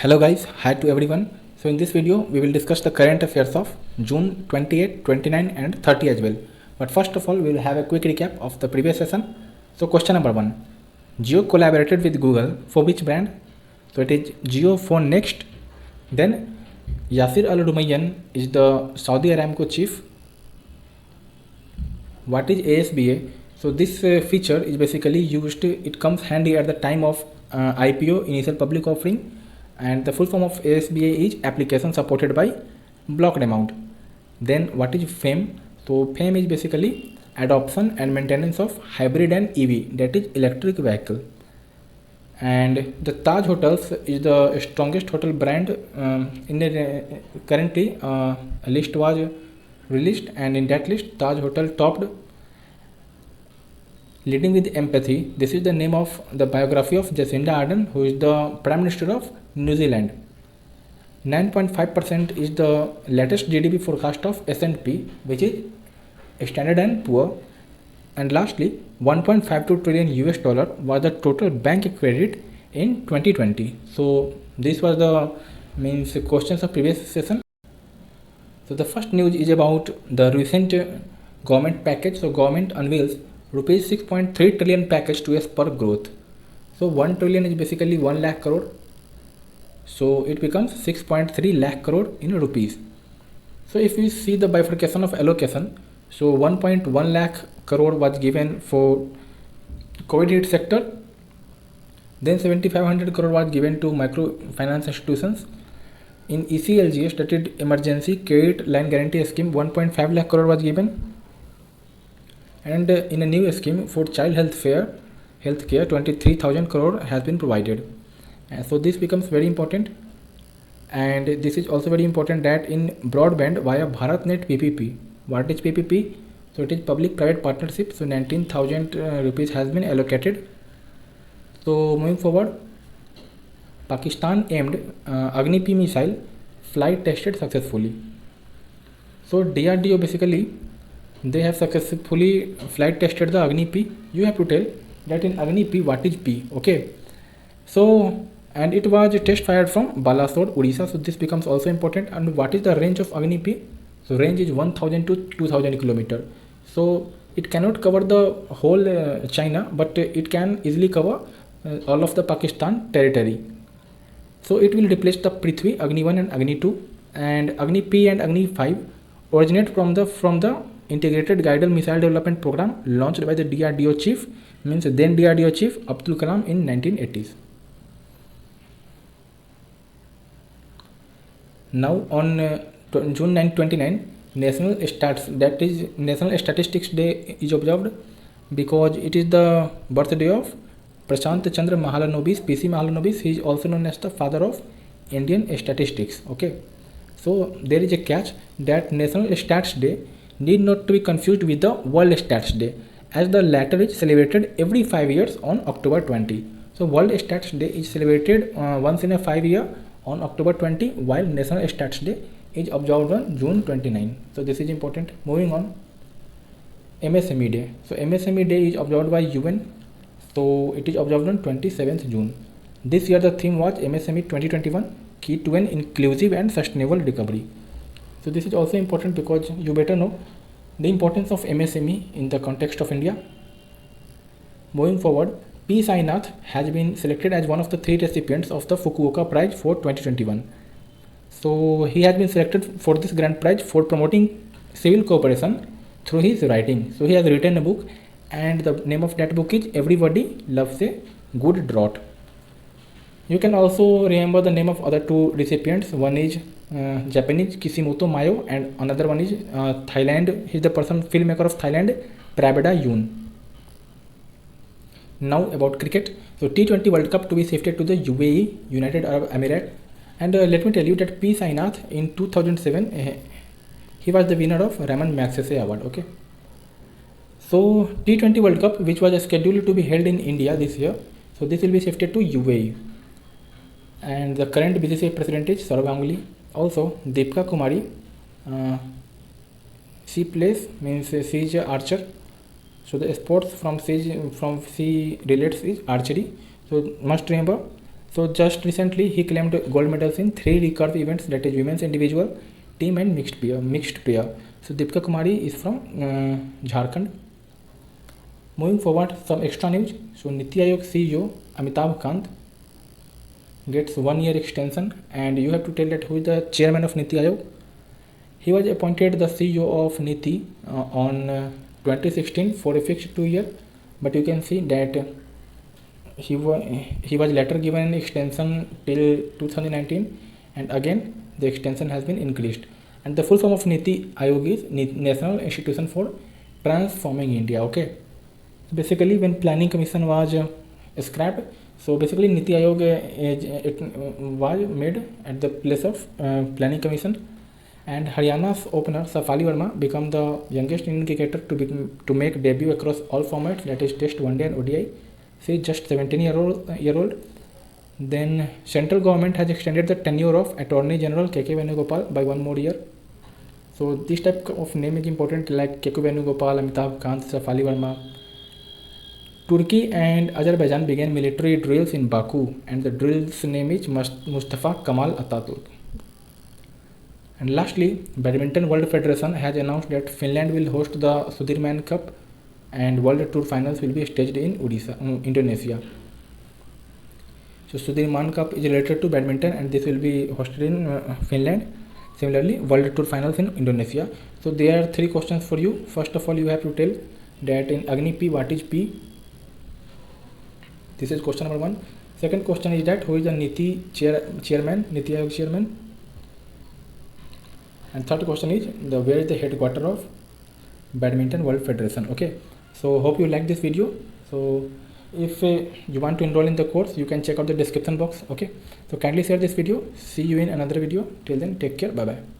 Hello guys, hi to everyone. So in this video we will discuss the current affairs of June 28, 29 and 30 as well. But first of all we will have a quick recap of the previous session. So question number 1. Jio collaborated with Google for which brand? So it is Jio Phone Next. Then Yasir Al Rumayyan is the Saudi Aramco chief. What is ASBA? So this feature is basically used, it comes handy at the time of IPO, initial public offering, and the full form of ASBA is application supported by blocked amount. Then what is FAME? So FAME is basically adoption and maintenance of hybrid and EV, that is electric vehicle. And the Taj Hotels is the strongest hotel brand. In the currently a list was released, and in that list Taj Hotel topped. Leading with Empathy, this is the name of the biography of Jacinda Ardern, who is the Prime Minister of New Zealand. 9.5% is the latest GDP forecast of S&P, which is Standard and Poor. And lastly, 1.52 trillion US dollar was the total bank credit in 2020. So this was the questions of previous session. So the first news is about the recent government package. So government unveils rupees 6.3 trillion package to spur growth. So 1 trillion is basically 1 lakh crore. So it becomes 6.3 lakh crore in rupees. So if we see the bifurcation of allocation, so 1.1 lakh crore was given for COVID hit sector. Then 7,500 crore was given to microfinance institutions. In ECLGS, that is Emergency Credit Line Guarantee Scheme, 1.5 lakh crore was given. And in a new scheme for child healthcare, 23,000 crore has been provided. So this becomes very important. And this is also very important that in broadband via BharatNet PPP. What is PPP? So it is public-private partnership. So 19,000 rupees has been allocated. So moving forward, Pakistan aimed Agni-P missile flight tested successfully. So DRDO basically, they have successfully flight tested the Agni-P. You have to tell that in Agni-P what is P, okay? So, and it was test fired from Balasore, Odisha. So this becomes also important. And what is the range of Agni-P? So range is 1000 to 2000 kilometer. So it cannot cover the whole China, but it can easily cover all of the Pakistan territory. So it will replace the Prithvi, Agni 1 and Agni 2, and Agni P and Agni 5 originate from the Integrated Guided Missile Development Program launched by the DRDO chief, then DRDO chief Abdul Kalam in 1980s. Now on June 9, 29, National Statistics Day is observed because it is the birthday of Prashant Chandra Mahalanobis, PC Mahalanobis. He is also known as the father of Indian statistics. Okay, so there is a catch that National Stats Day need not to be confused with the World Stats Day, as the latter is celebrated every 5 years on October 20. So World Stats Day is celebrated once in a 5 year on October 20, while National Stats Day is observed on June 29. So this is important. Moving on, MSME Day. So MSME Day is observed by UN. So it is observed on 27th June. This year the theme was MSME 2021, Key to an Inclusive and Sustainable Recovery. So this is also important because you better know the importance of MSME in the context of India. Moving forward, P. Sainath has been selected as one of the 3 recipients of the Fukuoka Prize for 2021. So he has been selected for this grand prize for promoting civil cooperation through his writing. So he has written a book, and the name of that book is Everybody Loves a Good Drought. You can also remember the name of other 2 recipients. One is Japanese Kishimoto Mayo, and another one is Thailand. He is the filmmaker of Thailand, Prabeda Yoon. Now about cricket. So T20 World Cup to be shifted to the UAE, United Arab Emirates. And let me tell you that P. Sainath in 2007, he was the winner of Raman Magsaysay Award. Okay. So T20 World Cup, which was scheduled to be held in India this year, so this will be shifted to UAE. And the current BCCI president is Saurav Ganguly. Also Deepika Kumari, she is an archer. So the sports from she relates is archery. So must remember So just recently he claimed gold medals in 3 recurve events, that is women's individual, team and mixed pair. So Deepika Kumari is from Jharkhand. Moving forward, some extra news. So Niti Aayog CEO Amitabh Kant gets 1 year extension, and you have to tell that who is the chairman of Niti Aayog. He was appointed the CEO of Niti on 2016 for a fixed 2 year, but you can see that he was later given an extension till 2019, and again the extension has been increased. And the full form of Niti Aayog is National Institution for Transforming India. Okay, so basically when Planning Commission was scrapped, so basically Niti Aayog it was made at the place of Planning Commission. And Haryana's opener Safali Verma became the youngest Indian cricketer to make debut across all formats, that is Test, One Day and ODI. She is just 17-year-old. Then central government has extended the tenure of Attorney General KK Venugopal by 1 more year. So this type of name is important, like KK Venugopal, Amitabh Kant, Safali Verma. Turkey and Azerbaijan began military drills in Baku, and the drill's name is Mustafa Kemal Atatürk. And lastly, Badminton World Federation has announced that Finland will host the Sudirman Cup, and World Tour finals will be staged in Indonesia. So Sudirman Cup is related to badminton, and this will be hosted in Finland. Similarly, World Tour finals in Indonesia. So there are 3 questions for you. First of all, you have to tell that in Agni P, what is P? This is question number 1. Second question is that who is the Niti chairman, Niti Aayog chairman? And third question is where is the headquarter of Badminton World Federation. Okay, so hope you like this video. So if you want to enroll in the course, you can check out the description box. Okay, so kindly share this video. See you in another video. Till then, take care. Bye bye.